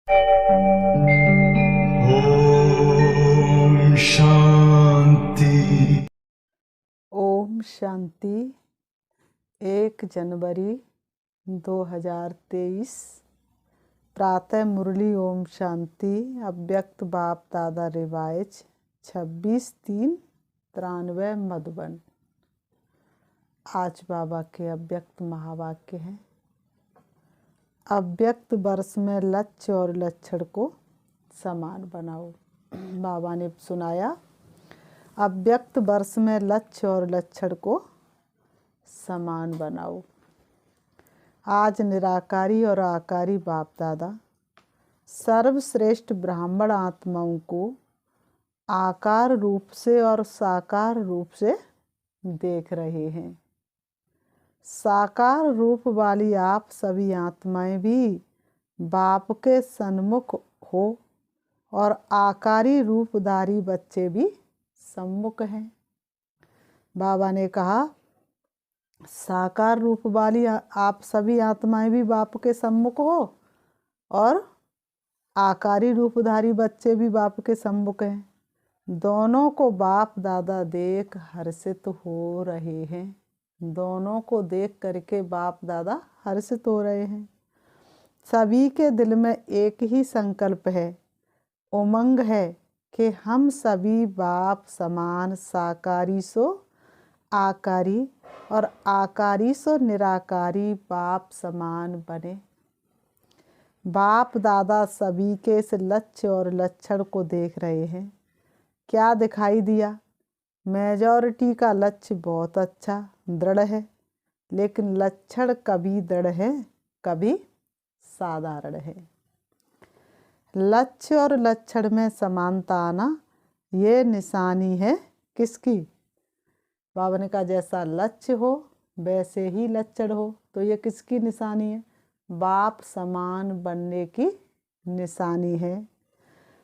ओम शांति। ओम शांति। 1 जनवरी 2023 प्रातः मुरली। ओम शांति। अव्यक्त बाप दादा रिवाइज 26/3/93 मधुबन। आज बाबा के अव्यक्त महावाक्य हैं। अव्यक्त वर्ष में लक्ष्य और लक्षण को समान बनाओ। बाबा ने सुनाया, अव्यक्त वर्ष में लक्ष्य और लक्षण को समान बनाओ। आज निराकारी और आकारी बाप दादा सर्वश्रेष्ठ ब्राह्मण आत्माओं को आकार रूप से और साकार रूप से देख रहे हैं। साकार रूप वाली आप सभी आत्माएं भी बाप के सन्मुख हो और आकारी रूपधारी बच्चे भी सम्मुख हैं। बाबा ने कहा, साकार रूप वाली आप सभी आत्माएं भी बाप के सम्मुख हो और आकारी रूपधारी बच्चे भी बाप के सम्मुख हैं। दोनों को बाप दादा देख हर्षित हो रहे हैं। दोनों को देख करके बाप दादा हर्षित हो रहे हैं। सभी के दिल में एक ही संकल्प है, उमंग है कि हम सभी बाप समान साकारी सो आकारी और आकारी सो निराकारी बाप समान बने। बाप दादा सभी के इस लक्ष्य और लक्षण को देख रहे हैं। क्या दिखाई दिया? मेजॉरिटी का लक्ष्य बहुत अच्छा दृढ़ है, लेकिन लक्षण कभी दृढ़ है कभी साधारण है। लक्ष्य और लक्षण में समानता आना ये निशानी है किसकी? बाबा ने कहा, जैसा लक्ष्य हो वैसे ही लक्षण हो। तो ये किसकी निशानी है? बाप समान बनने की निशानी है।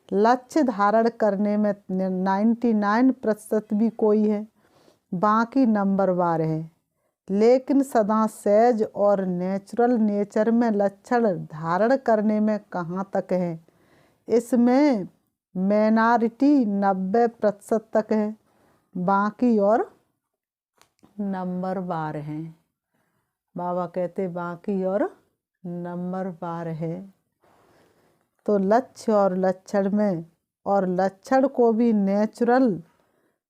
लक्ष्य धारण करने में 99% भी कोई है, बाकी नंबरवार है। लेकिन सदा सहज और नेचुरल नेचर में लक्षण धारण करने में कहाँ तक है? इसमें माइनॉरिटी 90% तक है, बाकी और नंबरवार हैं। बाबा कहते बाकी और नंबरवार है। तो लक्ष्य और लक्षण में और लक्षण को भी नेचुरल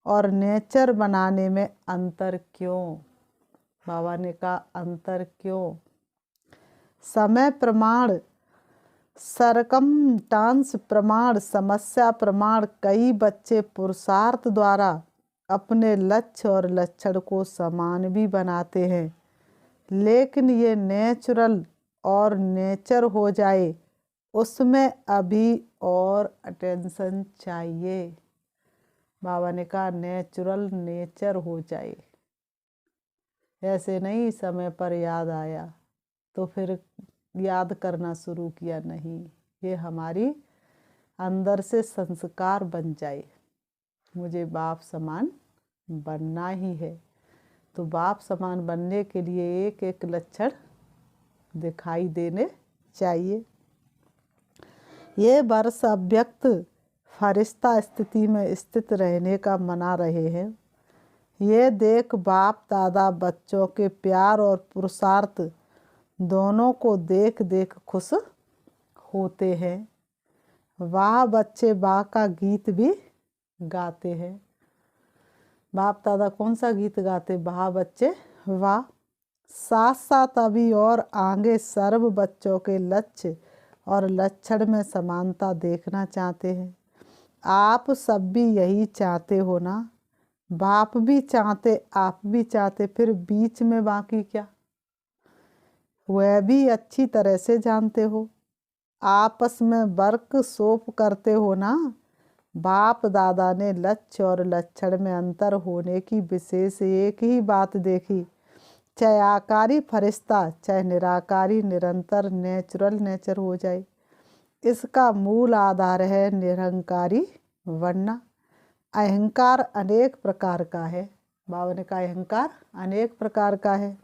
और नेचर बनाने में अंतर क्यों? बाबा ने कहा, अंतर क्यों? समय प्रमाण, सरकमस्टांस प्रमाण, समस्या प्रमाण कई बच्चे पुरुषार्थ द्वारा अपने लक्ष्य और लक्षण को समान भी बनाते हैं, लेकिन ये नेचुरल और नेचर हो जाए उसमें अभी और अटेंशन चाहिए। बाबा ने कहा, नेचुरल नेचर हो जाए। ऐसे नहीं समय पर याद आया तो फिर याद करना शुरू किया, नहीं, ये हमारी अंदर से संस्कार बन जाए। मुझे बाप समान बनना ही है। तो बाप समान बनने के लिए एक एक लक्षण दिखाई देने चाहिए। ये वर्ष अव्यक्त फरिश्ता स्थिति में स्थित रहने का मना रहे हैं। ये देख बाप दादा बच्चों के प्यार और पुरुषार्थ दोनों को देख देख खुश होते हैं। वाह बच्चे वाह का गीत भी गाते हैं। बाप दादा कौन सा गीत गाते? वाह बच्चे वाह। साथ साथ अभी और आगे सर्व बच्चों के लक्ष्य और लक्षण में समानता देखना चाहते हैं। आप सब भी यही चाहते हो ना? बाप भी चाहते, आप भी चाहते, फिर बीच में बाकी क्या? वह भी अच्छी तरह से जानते हो। आपस में वर्कशॉप करते हो ना? बाप दादा ने लक्ष्य और लक्षण में अंतर होने की विशेष एक ही बात देखी, चाहे आकारी फरिश्ता चाहे निराकारी निरंतर नेचुरल नेचर हो जाए। इसका मूल आधार है निरहंकारी बनना। अहंकार अनेक प्रकार का है। बाबा ने कहा, अहंकार अनेक प्रकार का है।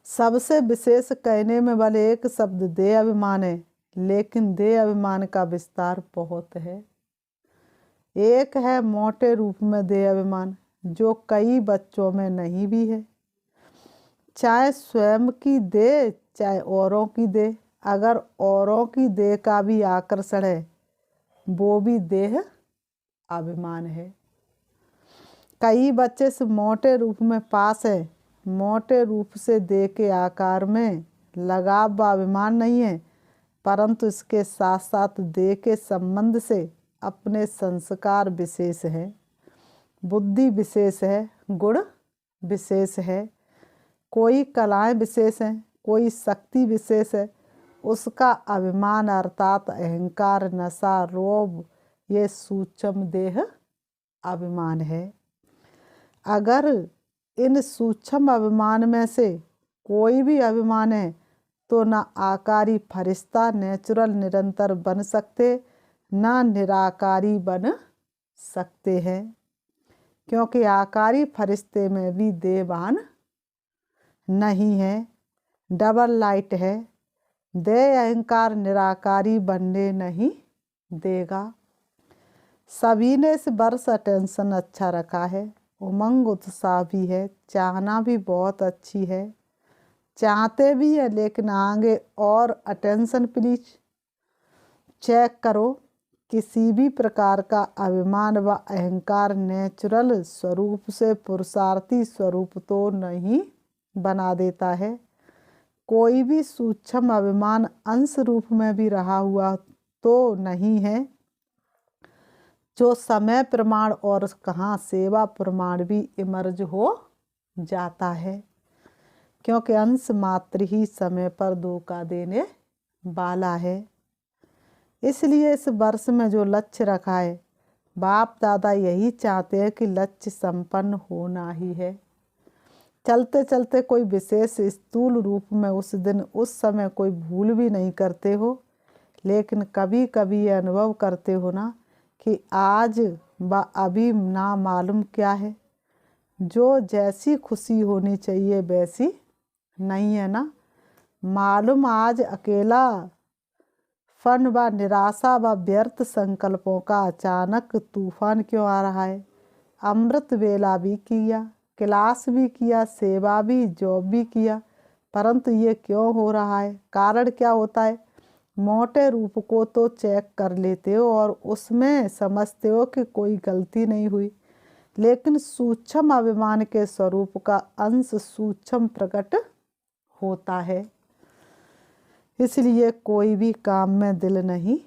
सबसे विशेष कहने में भले एक शब्द दे अभिमान है, लेकिन देह अभिमान का विस्तार बहुत है। एक है मोटे रूप में देह अभिमान, जो कई बच्चों में नहीं भी है, चाहे स्वयं की देह चाहे औरों की देह। अगर औरों की देह का भी आकर्षण है, वो भी देह अभिमान है। कई बच्चे से मोटे रूप में पास है, मोटे रूप से देह के आकार में लगाव व अभिमान नहीं है, परंतु इसके साथ साथ देह के संबंध से अपने संस्कार विशेष है, बुद्धि विशेष है, गुण विशेष है, कोई कलाएं विशेष हैं, कोई शक्ति विशेष है। उसका अभिमान अर्थात अहंकार, नशा, रोब, ये सूक्ष्म देह अभिमान है। अगर इन सूक्ष्म अभिमान में से कोई भी अभिमान है तो ना आकारी फरिश्ता नेचुरल निरंतर बन सकते, ना निराकारी बन सकते हैं, क्योंकि आकारी फरिश्ते में भी देहभान नहीं है, डबल लाइट है। देह अहंकार निराकारी बनने नहीं देगा। सभी ने इस वर्ष अटेंशन अच्छा रखा है, उमंग उत्साह भी है, चाहना भी बहुत अच्छी है, चाहते भी है, लेकिन आगे और अटेंशन प्लीज। चेक करो, किसी भी प्रकार का अभिमान व अहंकार नेचुरल स्वरूप से पुरुषार्थी स्वरूप तो नहीं बना देता है। कोई भी सूक्ष्म अभिमान अंश रूप में भी रहा हुआ तो नहीं है, जो समय प्रमाण और कहाँ सेवा प्रमाण भी इमर्ज हो जाता है, क्योंकि अंश मात्र ही समय पर धोखा देने वाला है। इसलिए इस वर्ष में जो लक्ष्य रखा है, बाप दादा यही चाहते हैं कि लक्ष्य संपन्न होना ही है। चलते चलते कोई विशेष स्थूल रूप में उस दिन उस समय कोई भूल भी नहीं करते हो, लेकिन कभी कभी ये अनुभव करते हो ना कि आज व अभी ना मालूम क्या है, जो जैसी खुशी होनी चाहिए वैसी नहीं है ना। मालूम आज अकेला फन व निराशा व व्यर्थ संकल्पों का अचानक तूफान क्यों आ रहा है। अमृत वेला भी किया, क्लास भी किया, सेवा भी, जॉब भी किया, परंतु ये क्यों हो रहा है? कारण क्या होता है? मोटे रूप को तो चेक कर लेते हो और उसमें समझते हो कि कोई गलती नहीं हुई, लेकिन सूक्ष्म अभिमान के स्वरूप का अंश सूक्ष्म प्रकट होता है। इसलिए कोई भी काम में दिल नहीं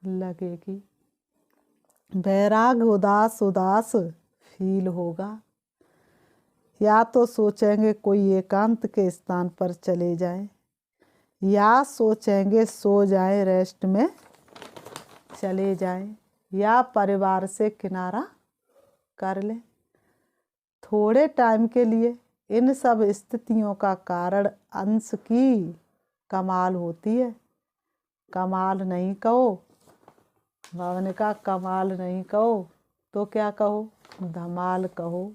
लगेगी। बैराग उदास उदास फील होगा, या तो सोचेंगे कोई एकांत के स्थान पर चले जाएं, या सोचेंगे सो जाएं, रेस्ट में चले जाएं, या परिवार से किनारा कर लें थोड़े टाइम के लिए। इन सब स्थितियों का कारण अंश की कमाल होती है। कमाल नहीं कहो, बाबा ने कहा कमाल नहीं कहो तो क्या कहो? धमाल कहो।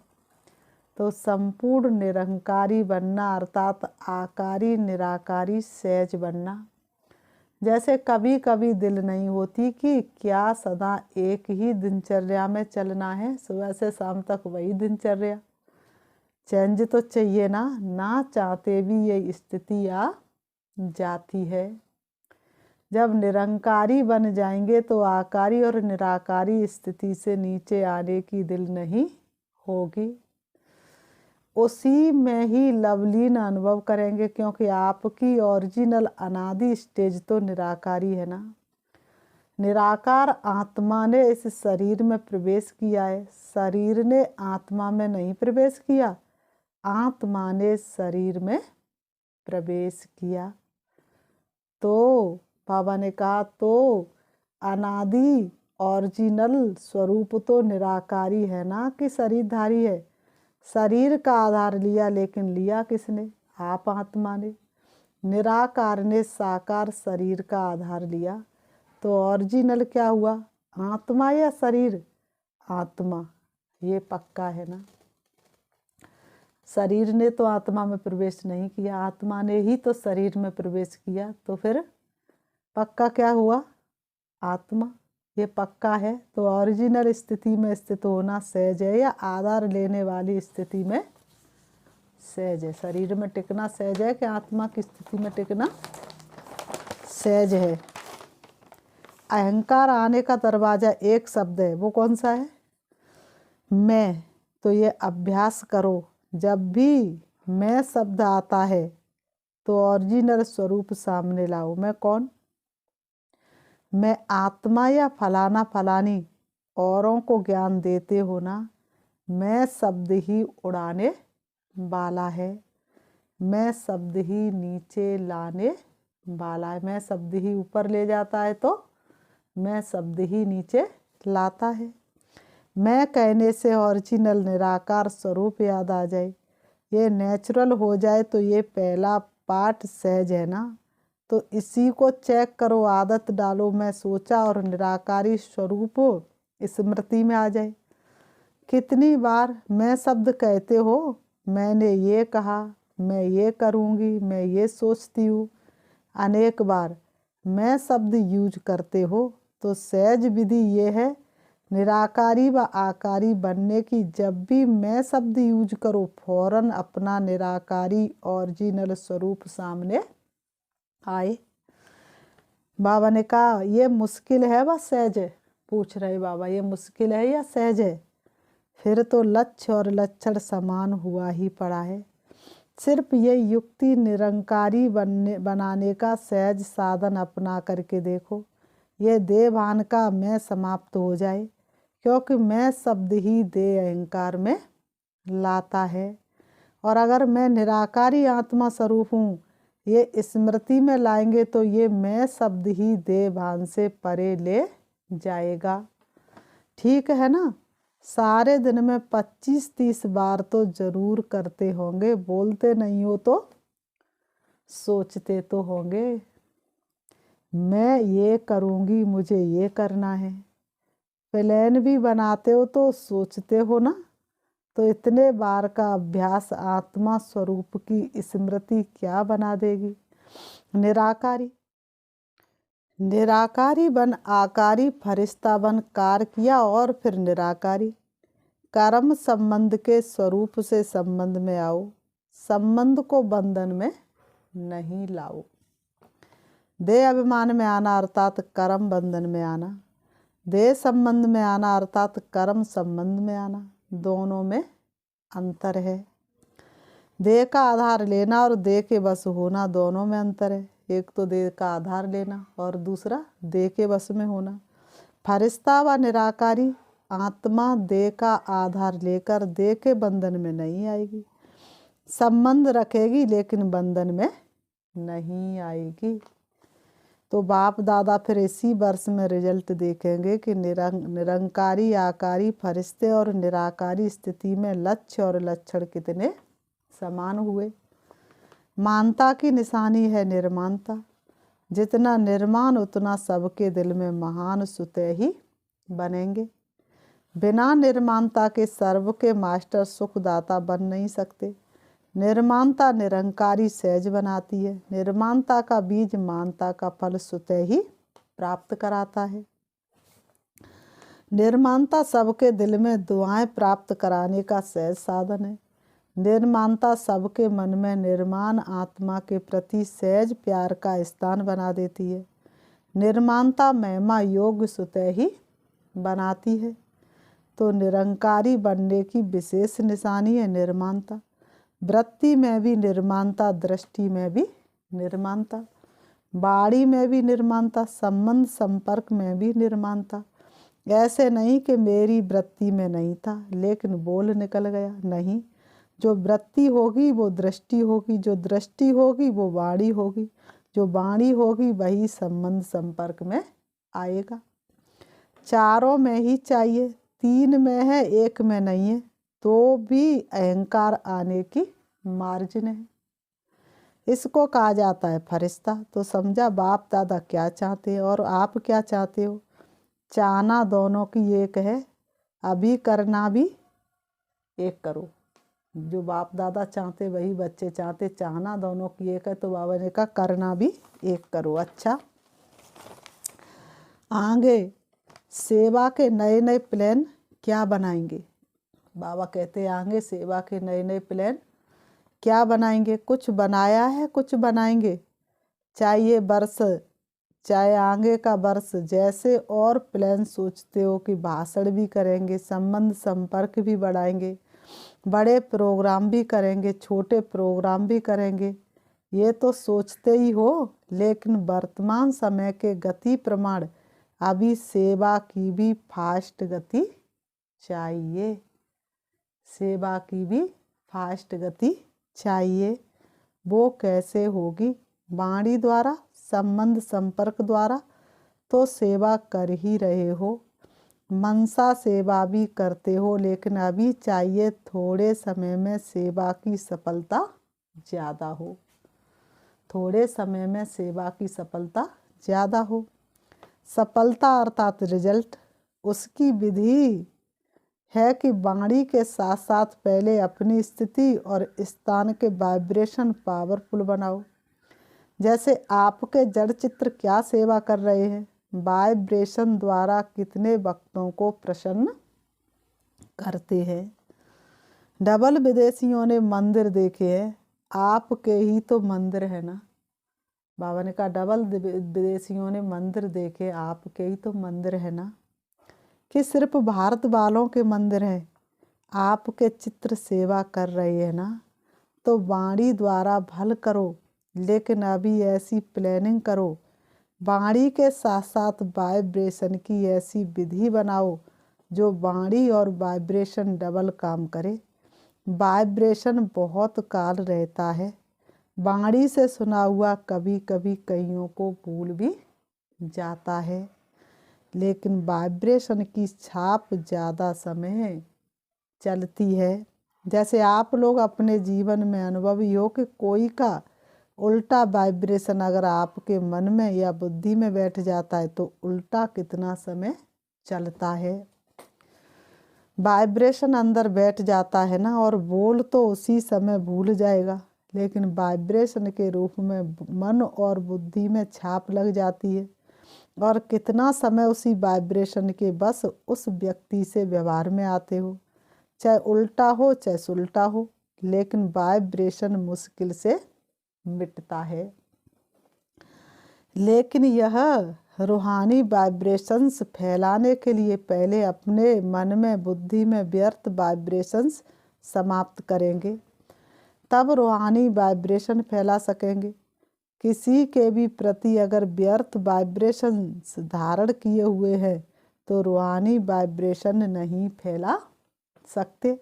तो संपूर्ण निरंकारी बनना अर्थात आकारी निराकारी सहज बनना। जैसे कभी कभी दिल नहीं होती कि क्या सदा एक ही दिनचर्या में चलना है, सुबह से शाम तक वही दिनचर्या। चेंज तो चाहिए ना चाहते भी ये स्थिति आ जाती है। जब निरंकारी बन जाएंगे तो आकारी और निराकारी स्थिति से नीचे आने की दिल नहीं होगी, उसी में ही लवलीन अनुभव करेंगे, क्योंकि आपकी ओरिजिनल अनादि स्टेज तो निराकारी है ना। निराकार आत्मा ने इस शरीर में प्रवेश किया है, शरीर ने आत्मा में नहीं प्रवेश किया, आत्मा ने शरीर में प्रवेश किया। तो बाबा ने कहा तो अनादि ओरिजिनल स्वरूप तो निराकारी है ना कि शरीरधारी है। शरीर का आधार लिया, लेकिन लिया किसने? आप आत्मा ने। निराकार ने साकार शरीर का आधार लिया, तो ओरिजिनल क्या हुआ? आत्मा या शरीर? आत्मा। ये पक्का है ना। शरीर ने तो आत्मा में प्रवेश नहीं किया, आत्मा ने ही तो शरीर में प्रवेश किया। तो फिर पक्का क्या हुआ? आत्मा। ये पक्का है तो ओरिजिनल स्थिति में स्थित होना सहज है या आधार लेने वाली स्थिति में सहज है? शरीर में टिकना सहज है कि आत्मा की स्थिति में टिकना सहज है? अहंकार आने का दरवाजा एक शब्द है, वो कौन सा है? मैं। तो ये अभ्यास करो, जब भी मैं शब्द आता है तो ओरिजिनल स्वरूप सामने लाओ। मैं कौन? मैं आत्मा या फलाना फलानी औरों को ज्ञान देते हो ना, मैं शब्द ही उड़ाने वाला है, मैं शब्द ही नीचे लाने वाला है। मैं शब्द ही ऊपर ले जाता है तो मैं शब्द ही नीचे लाता है। मैं कहने से ओरिजिनल निराकार स्वरूप याद आ जाए, ये नेचुरल हो जाए तो ये पहला पाठ सहज है ना। तो इसी को चेक करो, आदत डालो, मैं सोचा और निराकारी स्वरूप स्मृति में आ जाए। कितनी बार मैं शब्द कहते हो, मैंने ये कहा, मैं ये करूँगी, मैं ये सोचती हूँ। अनेक बार मैं शब्द यूज करते हो तो सहज विधि ये है निराकारी व आकारी बनने की। जब भी मैं शब्द यूज करो फौरन अपना निराकारी ओरिजिनल स्वरूप सामने आए। बाबा ने कहा ये मुश्किल है व सहज है? पूछ रहे बाबा, ये मुश्किल है या सहज है? फिर तो लक्ष्य और लक्षण समान हुआ ही पड़ा है। सिर्फ ये युक्ति निरंकारी बनाने का सहज साधन अपना करके देखो, ये देहभान का मैं समाप्त हो जाए, क्योंकि मैं शब्द ही देह अहंकार में लाता है। और अगर मैं निराकारी आत्मा स्वरूप हूँ, ये स्मृति में लाएंगे तो ये मैं शब्द ही देहभान से परे ले जाएगा। ठीक है ना? सारे दिन में 25-30 बार तो जरूर करते होंगे, बोलते नहीं हो तो सोचते तो होंगे। मैं ये करूँगी, मुझे ये करना है। प्लान भी बनाते हो तो सोचते हो ना। तो इतने बार का अभ्यास आत्मा स्वरूप की स्मृति क्या बना देगी? निराकारी। निराकारी बन आकारी, फरिश्ता बन कार किया और फिर निराकारी। कर्म संबंध के स्वरूप से संबंध में आओ, संबंध को बंधन में नहीं लाओ। देह अभिमान में आना अर्थात कर्म बंधन में आना, देह संबंध में आना अर्थात कर्म संबंध में आना, दोनों में अंतर है। देह का आधार लेना और देह के बस होना, दोनों में अंतर है। एक तो देह का आधार लेना और दूसरा देह के बस में होना। फरिश्ता व निराकारी आत्मा देह का आधार लेकर देह के बंधन में नहीं आएगी, संबंध रखेगी लेकिन बंधन में नहीं आएगी। तो बाप दादा फिर इसी वर्ष में रिजल्ट देखेंगे कि निरंकारी आकारी फरिश्ते और निराकारी स्थिति में लक्ष्य और लक्षण कितने समान हुए। मानता की निशानी है निर्माणता। जितना निर्माण उतना सबके दिल में महान सुतह ही बनेंगे। बिना निर्माणता के सर्व के मास्टर सुखदाता बन नहीं सकते। निर्माणता निरंकारी सहज बनाती है। निर्माणता का बीज मानता का फल स्वतः ही प्राप्त कराता है। निर्माणता सबके दिल में दुआएं प्राप्त कराने का सहज साधन है। निर्माणता सबके मन में निर्माण आत्मा के प्रति सहज प्यार का स्थान बना देती है। निर्माणता महिमा योग्य स्वतः ही बनाती है। तो निरंकारी बनने की विशेष निशानी है निर्माणता। वृत्ति में भी निर्माणता, दृष्टि में भी निर्माणता, वाणी में भी निर्माणता, संबंध संपर्क में भी निर्माणता। ऐसे नहीं कि मेरी वृत्ति में नहीं था लेकिन बोल निकल गया, नहीं। जो वृत्ति होगी वो दृष्टि होगी, जो दृष्टि होगी वो वाणी होगी, जो वाणी होगी वही संबंध संपर्क में आएगा। चारों में ही चाहिए, 3 में है 1 में नहीं है तो भी अहंकार आने की मार्जिन है। इसको कहा जाता है फरिश्ता। तो समझा बाप दादा क्या चाहते हैं और आप क्या चाहते हो। चाहना दोनों की एक है, अभी करना भी एक करो। जो बाप दादा चाहते वही बच्चे चाहते, चाहना दोनों की एक है। तो बाबा ने कहा करना भी एक करो। अच्छा, आगे सेवा के नए नए प्लान क्या बनाएंगे। बाबा कहते हैं आगे सेवा के नए नए प्लान क्या बनाएंगे। कुछ बनाया है, कुछ बनाएंगे। चाहे ये वर्ष, चाहे आगे का वर्ष, जैसे और प्लान सोचते हो कि भाषण भी करेंगे, संबंध संपर्क भी बढ़ाएंगे, बड़े प्रोग्राम भी करेंगे, छोटे प्रोग्राम भी करेंगे, ये तो सोचते ही हो। लेकिन वर्तमान समय के गति प्रमाण अभी सेवा की भी फास्ट गति चाहिए। सेवा की भी फास्ट गति चाहिए। वो कैसे होगी? वाणी द्वारा, संबंध संपर्क द्वारा तो सेवा कर ही रहे हो, मनसा सेवा भी करते हो, लेकिन अभी चाहिए थोड़े समय में सेवा की सफलता ज़्यादा हो। थोड़े समय में सेवा की सफलता ज़्यादा हो। सफलता अर्थात रिजल्ट, उसकी विधि है कि वाणी के साथ साथ पहले अपनी स्थिति और स्थान के वाइब्रेशन पावरफुल बनाओ। जैसे आपके जड़ चित्र क्या सेवा कर रहे हैं, वाइब्रेशन द्वारा कितने भक्तों को प्रसन्न करते हैं। डबल विदेशियों ने मंदिर देखे हैं, आपके ही तो मंदिर है ना। बाबा ने कहा डबल विदेशियों ने मंदिर देखे, आपके ही तो मंदिर है ना। कि सिर्फ भारत वालों के मंदिर हैं, आपके चित्र सेवा कर रहे हैं ना। तो वाणी द्वारा भल करो, लेकिन अभी ऐसी प्लानिंग करो, वाणी के साथ साथ वाइब्रेशन की ऐसी विधि बनाओ जो वाणी और वाइब्रेशन डबल काम करे। वाइब्रेशन बहुत काल रहता है। वाणी से सुना हुआ कभी कभी कईयों को भूल भी जाता है, लेकिन वाइब्रेशन की छाप ज़्यादा समय चलती है। जैसे आप लोग अपने जीवन में अनुभवी हो कि कोई का उल्टा वाइब्रेशन अगर आपके मन में या बुद्धि में बैठ जाता है तो उल्टा कितना समय चलता है। वाइब्रेशन अंदर बैठ जाता है ना, और बोल तो उसी समय भूल जाएगा, लेकिन वाइब्रेशन के रूप में मन और बुद्धि में छाप लग जाती है, और कितना समय उसी वाइब्रेशन के बस उस व्यक्ति से व्यवहार में आते हो, चाहे उल्टा हो चाहे सुलटा हो, लेकिन वाइब्रेशन मुश्किल से मिटता है। लेकिन यह रूहानी वाइब्रेशंस फैलाने के लिए पहले अपने मन में बुद्धि में व्यर्थ वाइब्रेशंस समाप्त करेंगे, तब रूहानी वाइब्रेशन फैला सकेंगे। किसी के भी प्रति अगर व्यर्थ वाइब्रेशंस धारण किए हुए हैं तो रूहानी वाइब्रेशन नहीं फैला सकते।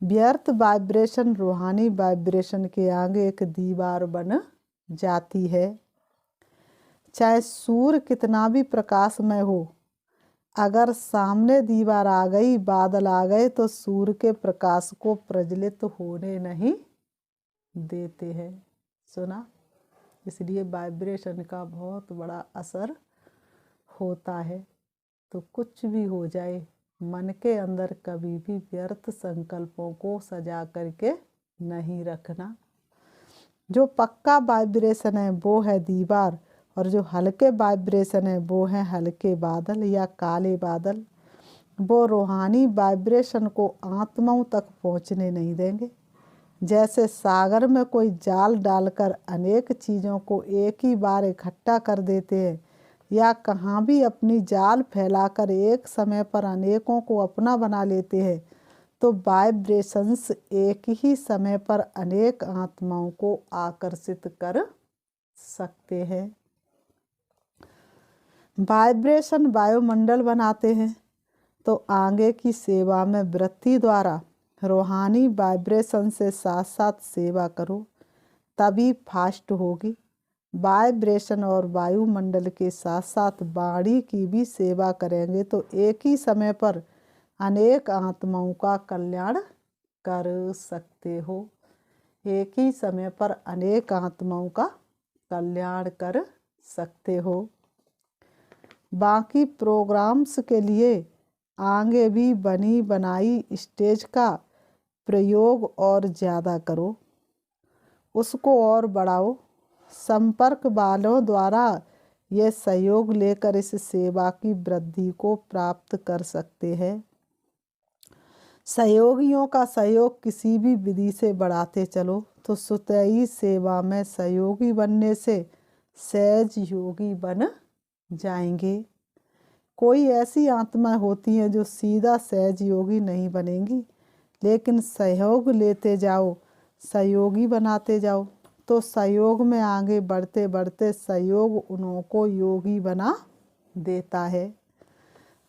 व्यर्थ वाइब्रेशन रूहानी वाइब्रेशन के आगे एक दीवार बन जाती है। चाहे सूर्य कितना भी प्रकाशमय हो, अगर सामने दीवार आ गई, बादल आ गए, तो सूर्य के प्रकाश को प्रज्वलित होने नहीं देते हैं। सुना? इसलिए वाइब्रेशन का बहुत बड़ा असर होता है। तो कुछ भी हो जाए, मन के अंदर कभी भी व्यर्थ संकल्पों को सजा करके नहीं रखना। जो पक्का वाइब्रेशन है वो है दीवार, और जो हल्के वाइब्रेशन है वो है हल्के बादल या काले बादल। वो रूहानी वाइब्रेशन को आत्माओं तक पहुंचने नहीं देंगे। जैसे सागर में कोई जाल डालकर अनेक चीज़ों को एक ही बार इकट्ठा कर देते हैं, या कहाँ भी अपनी जाल फैलाकर एक समय पर अनेकों को अपना बना लेते हैं, तो वाइब्रेशंस एक ही समय पर अनेक आत्माओं को आकर्षित कर सकते हैं। वाइब्रेशन वायुमंडल बनाते हैं, तो आगे की सेवा में वृत्ति द्वारा रूहानी वाइब्रेशन से साथ साथ सेवा करो, तभी फास्ट होगी। वाइब्रेशन और वायुमंडल के साथ साथ वाणी की भी सेवा करेंगे तो एक ही समय पर अनेक आत्माओं का कल्याण कर सकते हो। एक ही समय पर अनेक आत्माओं का कल्याण कर सकते हो। बाकी प्रोग्राम्स के लिए आगे भी बनी बनाई स्टेज का प्रयोग और ज़्यादा करो, उसको और बढ़ाओ। संपर्क वालों द्वारा ये सहयोग लेकर इस सेवा की वृद्धि को प्राप्त कर सकते हैं। सहयोगियों का सहयोग किसी भी विधि से बढ़ाते चलो तो स्वतः सेवा में सहयोगी बनने से सहज योगी बन जाएंगे। कोई ऐसी आत्मा होती हैं जो सीधा सहज योगी नहीं बनेंगी, लेकिन सहयोग लेते जाओ, सहयोगी बनाते जाओ, तो सहयोग में आगे बढ़ते बढ़ते सहयोग उन्हों को योगी बना देता है।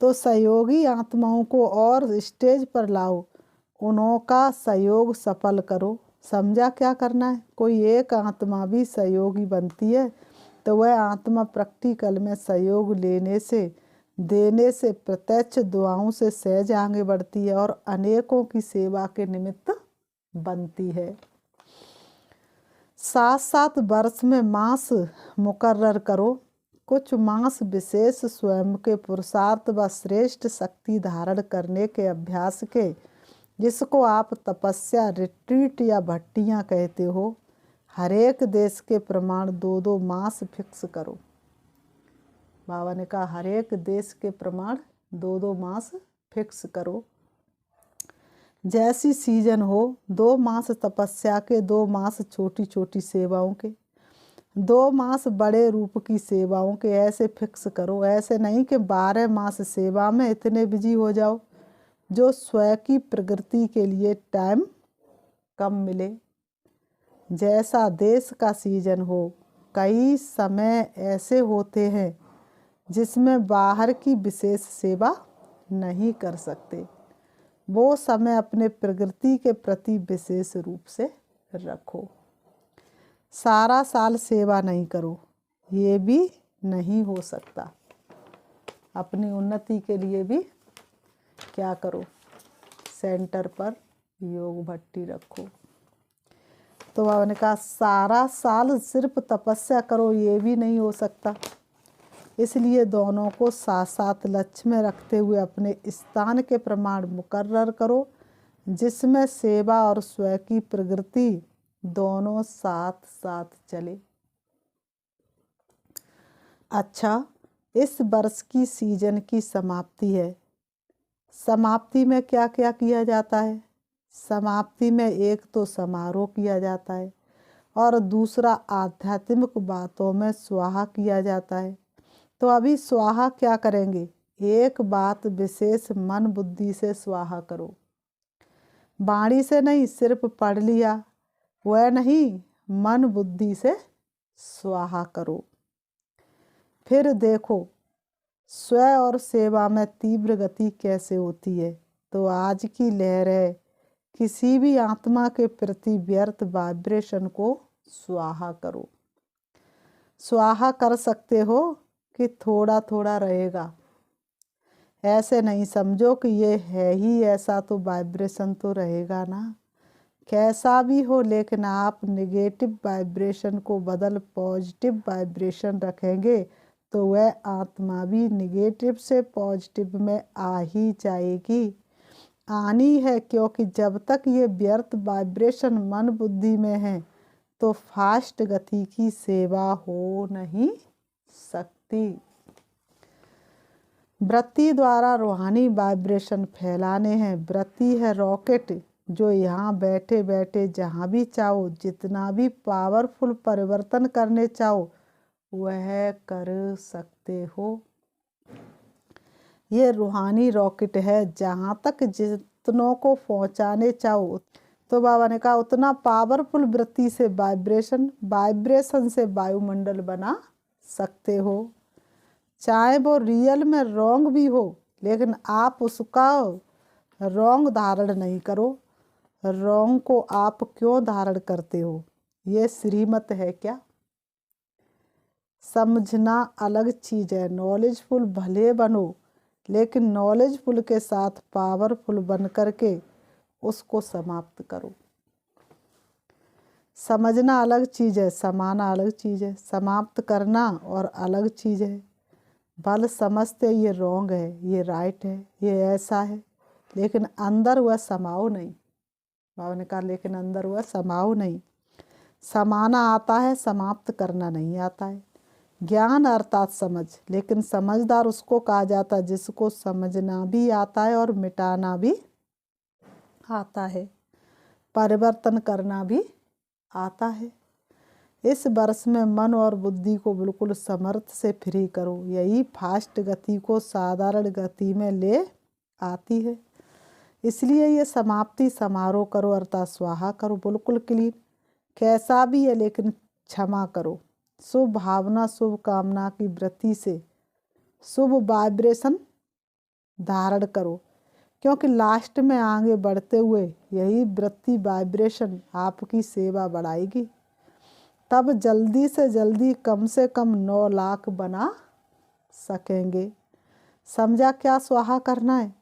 तो सहयोगी आत्माओं को और स्टेज पर लाओ, उन्हों का सहयोग सफल करो। समझा क्या करना है? कोई एक आत्मा भी सहयोगी बनती है तो वह आत्मा प्रैक्टिकल में सहयोग लेने से, देने से, प्रत्यक्ष दुआओं से सहज आगे बढ़ती है और अनेकों की सेवा के निमित्त बनती है। साथ साथ वर्ष में मास मुकर्रर करो। कुछ मास विशेष स्वयं के पुरुषार्थ व श्रेष्ठ शक्ति धारण करने के अभ्यास के, जिसको आप तपस्या, रिट्रीट या भट्टियाँ कहते हो। हर एक देश के प्रमाण 2-2 मास फिक्स करो। बाबा ने कहा हर एक देश के प्रमाण 2-2 मास फिक्स करो। जैसी सीजन हो, 2 मास तपस्या के, 2 मास छोटी छोटी सेवाओं के, 2 मास बड़े रूप की सेवाओं के, ऐसे फिक्स करो। ऐसे नहीं कि 12 मास सेवा में इतने बिजी हो जाओ जो स्वयं की प्रगति के लिए टाइम कम मिले। जैसा देश का सीजन हो, कई समय ऐसे होते हैं जिसमें बाहर की विशेष सेवा नहीं कर सकते। वो समय अपने प्रगति के प्रति विशेष रूप से रखो। सारा साल सेवा नहीं करो, ये भी नहीं हो सकता। अपनी उन्नति के लिए भी क्या करो? सेंटर पर योग भट्टी रखो। तो बाबा ने कहा सारा साल सिर्फ तपस्या करो, ये भी नहीं हो सकता। इसलिए दोनों को साथ साथ लक्ष्य में रखते हुए अपने स्थान के प्रमाण मुकर्रर करो, जिसमें सेवा और स्वयं की प्रगति दोनों साथ साथ चले। अच्छा, इस वर्ष की सीजन की समाप्ति है। समाप्ति में क्या क्या किया जाता है? समाप्ति में एक तो समारोह किया जाता है और दूसरा आध्यात्मिक बातों में स्वाहा किया जाता है। तो अभी स्वाहा क्या करेंगे? एक बात विशेष मन बुद्धि से स्वाहा करो। वाणी से नहीं, सिर्फ पढ़ लिया वह नहीं, मन बुद्धि से स्वाहा करो। फिर देखो स्वयं और सेवा में तीव्र गति कैसे होती है। तो आज की लहर है, किसी भी आत्मा के प्रति व्यर्थ वाइब्रेशन को स्वाहा करो। स्वाहा कर सकते हो कि थोड़ा थोड़ा रहेगा। ऐसे नहीं समझो कि ये है ही ऐसा तो वाइब्रेशन तो रहेगा ना। कैसा भी हो, लेकिन आप नेगेटिव वाइब्रेशन को बदल पॉजिटिव वाइब्रेशन रखेंगे तो वह आत्मा भी नेगेटिव से पॉजिटिव में आ ही जाएगी। आनी है, क्योंकि जब तक ये व्यर्थ वाइब्रेशन मन बुद्धि में है तो फास्ट गति की सेवा हो नहीं सकती। वृत्ति द्वारा रूहानी वाइब्रेशन फैलाने हैं। वृत्ति है रॉकेट, जो यहाँ बैठे बैठे जहाँ भी चाहो, जितना भी पावरफुल परिवर्तन करने चाहो वह कर सकते हो। ये रूहानी रॉकेट है, जहाँ तक जितनों को पहुँचाने चाहो। तो बाबा ने कहा उतना पावरफुल वृत्ति से वाइब्रेशन से वायुमंडल बना सकते हो। चाहे वो रियल में रॉन्ग भी हो, लेकिन आप उसका रॉन्ग धारण नहीं करो। रॉन्ग को आप क्यों धारण करते हो? ये श्रीमत है क्या? समझना अलग चीज़ है। नॉलेजफुल भले बनो, लेकिन नॉलेजफुल के साथ पावरफुल बन करके उसको समाप्त करो। समझना अलग चीज़ है, समाना अलग चीज़ है। समाप्त करना और अलग चीज़ है। भल समझते ये रॉन्ग है, ये राइट है, ये ऐसा है, लेकिन अंदर वह समाओ नहीं। बाबा ने कहा लेकिन अंदर वह समाओ नहीं। समाना आता है, समाप्त करना नहीं आता है। ज्ञान अर्थात समझ, लेकिन समझदार उसको कहा जाता है जिसको समझना भी आता है और मिटाना भी आता है, परिवर्तन करना भी आता है। इस वर्ष में मन और बुद्धि को बिल्कुल समर्थ से फ्री करो, यही फास्ट गति को साधारण गति में ले आती है। इसलिए ये समाप्ति समारोह करो अर्थात स्वाहा करो, बिल्कुल क्लीन, कैसा भी है लेकिन क्षमा करो। शुभ भावना शुभ कामना की वृत्ति से शुभ वाइब्रेशन धारण करो, क्योंकि लास्ट में आगे बढ़ते हुए यही वृत्ति वाइब्रेशन आपकी सेवा बढ़ाएगी। तब जल्दी से जल्दी कम से कम 9 लाख बना सकेंगे। समझा क्या स्वाहा करना है?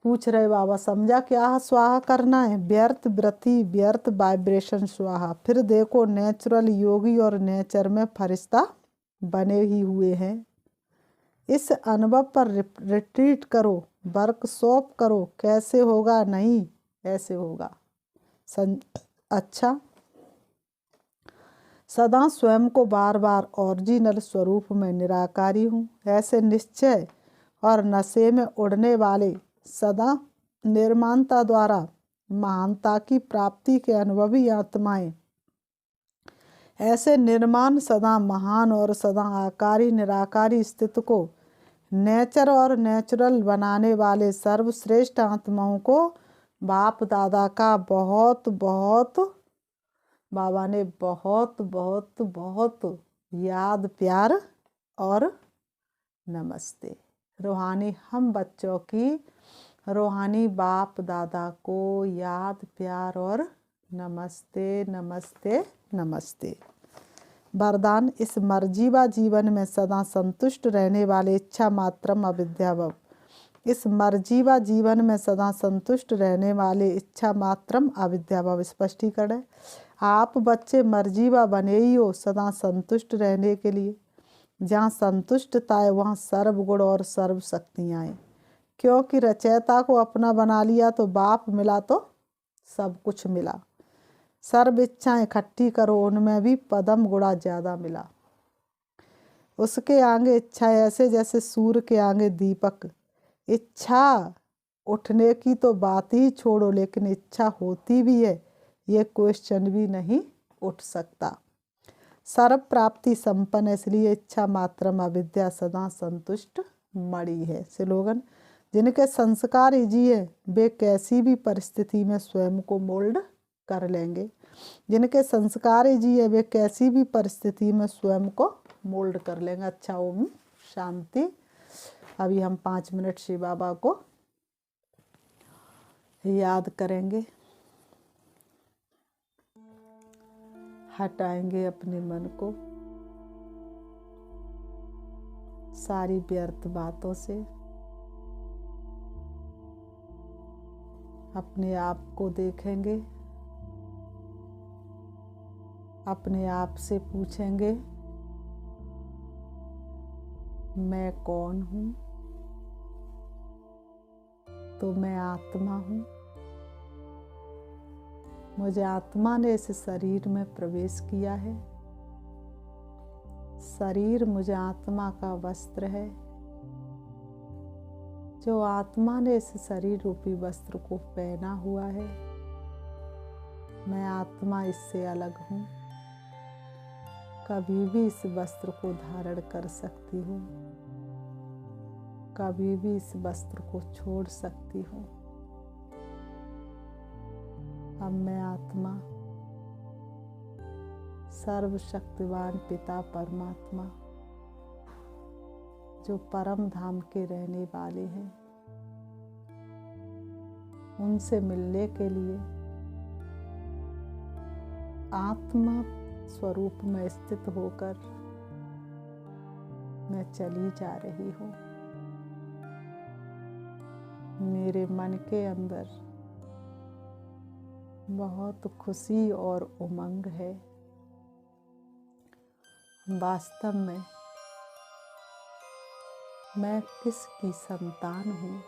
पूछ रहे बाबा, समझा क्या स्वाहा करना है? व्यर्थ वृत्ति व्यर्थ वाइब्रेशन स्वाहा। फिर देखो नेचुरल योगी और नेचर में फरिश्ता बने ही हुए हैं। इस अनुभव पर रिट्रीट करो, वर्कशॉप करो। कैसे होगा? नहीं, ऐसे होगा। अच्छा, सदा स्वयं को बार बार ओरिजिनल स्वरूप में निराकारी हूँ, ऐसे निश्चय और नशे में उड़ने वाले सदा निर्माणता द्वारा महानता की प्राप्ति के अनुभवी आत्माएं, ऐसे निर्माण सदा महान और सदा आकारी निराकारी स्थिति को नेचर और नेचुरल बनाने वाले सर्वश्रेष्ठ आत्माओं को बाप दादा का बहुत बहुत, बाबा ने बहुत बहुत बहुत याद प्यार और नमस्ते। रूहानी हम बच्चों की रूहानी बाप दादा को याद प्यार और नमस्ते नमस्ते नमस्ते। वरदान, इस मर्जीवा जीवन में सदा संतुष्ट रहने वाले इच्छा मात्रम अविद्याभव। इस मर्जीवा जीवन में सदा संतुष्ट रहने वाले इच्छा मात्रम अविद्याभव स्पष्टीकरण है। आप बच्चे मर्जीवा बने ही हो सदा संतुष्ट रहने के लिए। जहाँ संतुष्टता है वहाँ सर्व गुण और सर्व शक्तियाँ हैं, क्योंकि रचयिता को अपना बना लिया तो बाप मिला तो सब कुछ मिला। सर्व इच्छाएं इकट्ठी करो, उनमें भी पदम गुणा ज़्यादा मिला। उसके आगे इच्छा ऐसे जैसे सूर्य के आगे दीपक। इच्छा उठने की तो बात ही छोड़ो, लेकिन इच्छा होती भी है ये क्वेश्चन भी नहीं उठ सकता। सर्व प्राप्ति संपन्न, इसलिए इच्छा मात्रम अविद्या सदा संतुष्ट मणि है। स्लोगन, जिनके संस्कार इजी है वे कैसी भी परिस्थिति में स्वयं को मोल्ड कर लेंगे। जिनके संस्कार इजी है वे कैसी भी परिस्थिति में स्वयं को मोल्ड कर लेंगे। अच्छा, ओम शांति। अभी हम 5 मिनट शिव बाबा को याद करेंगे, हटाएंगे अपने मन को सारी व्यर्थ बातों से। अपने आप को देखेंगे, अपने आप से पूछेंगे मैं कौन हूँ? तो मैं आत्मा हूँ। मुझे आत्मा ने इस शरीर में प्रवेश किया है। शरीर मुझे आत्मा का वस्त्र है। जो आत्मा ने इस शरीर रूपी वस्त्र को पहना हुआ है, मैं आत्मा इससे अलग हूँ। कभी भी इस वस्त्र को धारण कर सकती हूँ, कभी भी इस वस्त्र को छोड़ सकती हूँ। अब मैं आत्मा सर्वशक्तिवान पिता परमात्मा जो परम धाम के रहने वाले हैं, उनसे मिलने के लिए आत्मा स्वरूप में स्थित होकर मैं चली जा रही हूँ। मेरे मन के अंदर बहुत खुशी और उमंग है। वास्तव में मैं किसकी संतान हूँ?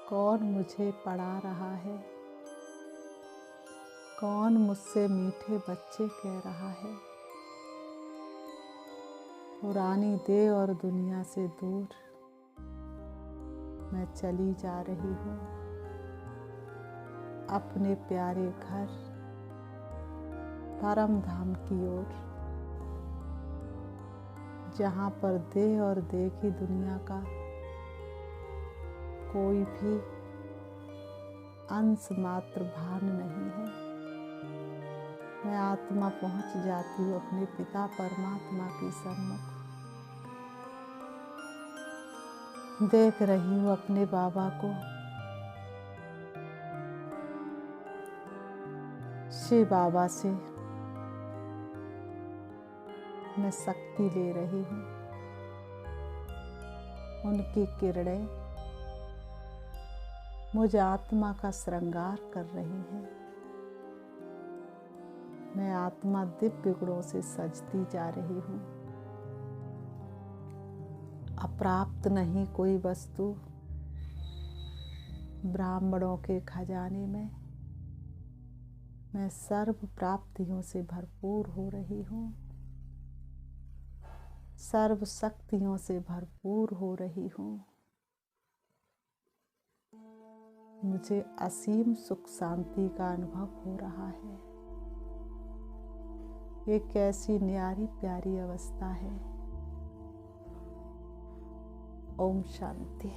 कौन मुझे पढ़ा रहा है? कौन मुझसे मीठे बच्चे कह रहा है? पुरानी देह और दुनिया से दूर मैं चली जा रही हूँ अपने प्यारे घर परम धाम की ओर, जहाँ पर देह और देह की दुनिया का कोई भी अंश मात्र भान नहीं है। मैं आत्मा पहुंच जाती हूँ अपने पिता परमात्मा के सम्मुख। देख रही हूँ अपने बाबा को, शिव बाबा से मैं शक्ति ले रही हूँ। उनकी किरणें मुझ आत्मा का श्रृंगार कर रही हैं। मैं आत्मा दिव्य गुणों से सजती जा रही हूँ। अप्राप्त नहीं कोई वस्तु ब्राह्मणों के खजाने में, मैं सर्व प्राप्तियों से भरपूर हो रही हूँ, सर्व शक्तियों से भरपूर हो रही हूँ। मुझे असीम सुख शांति का अनुभव हो रहा है। एक ऐसी न्यारी प्यारी अवस्था है। ओम शांति।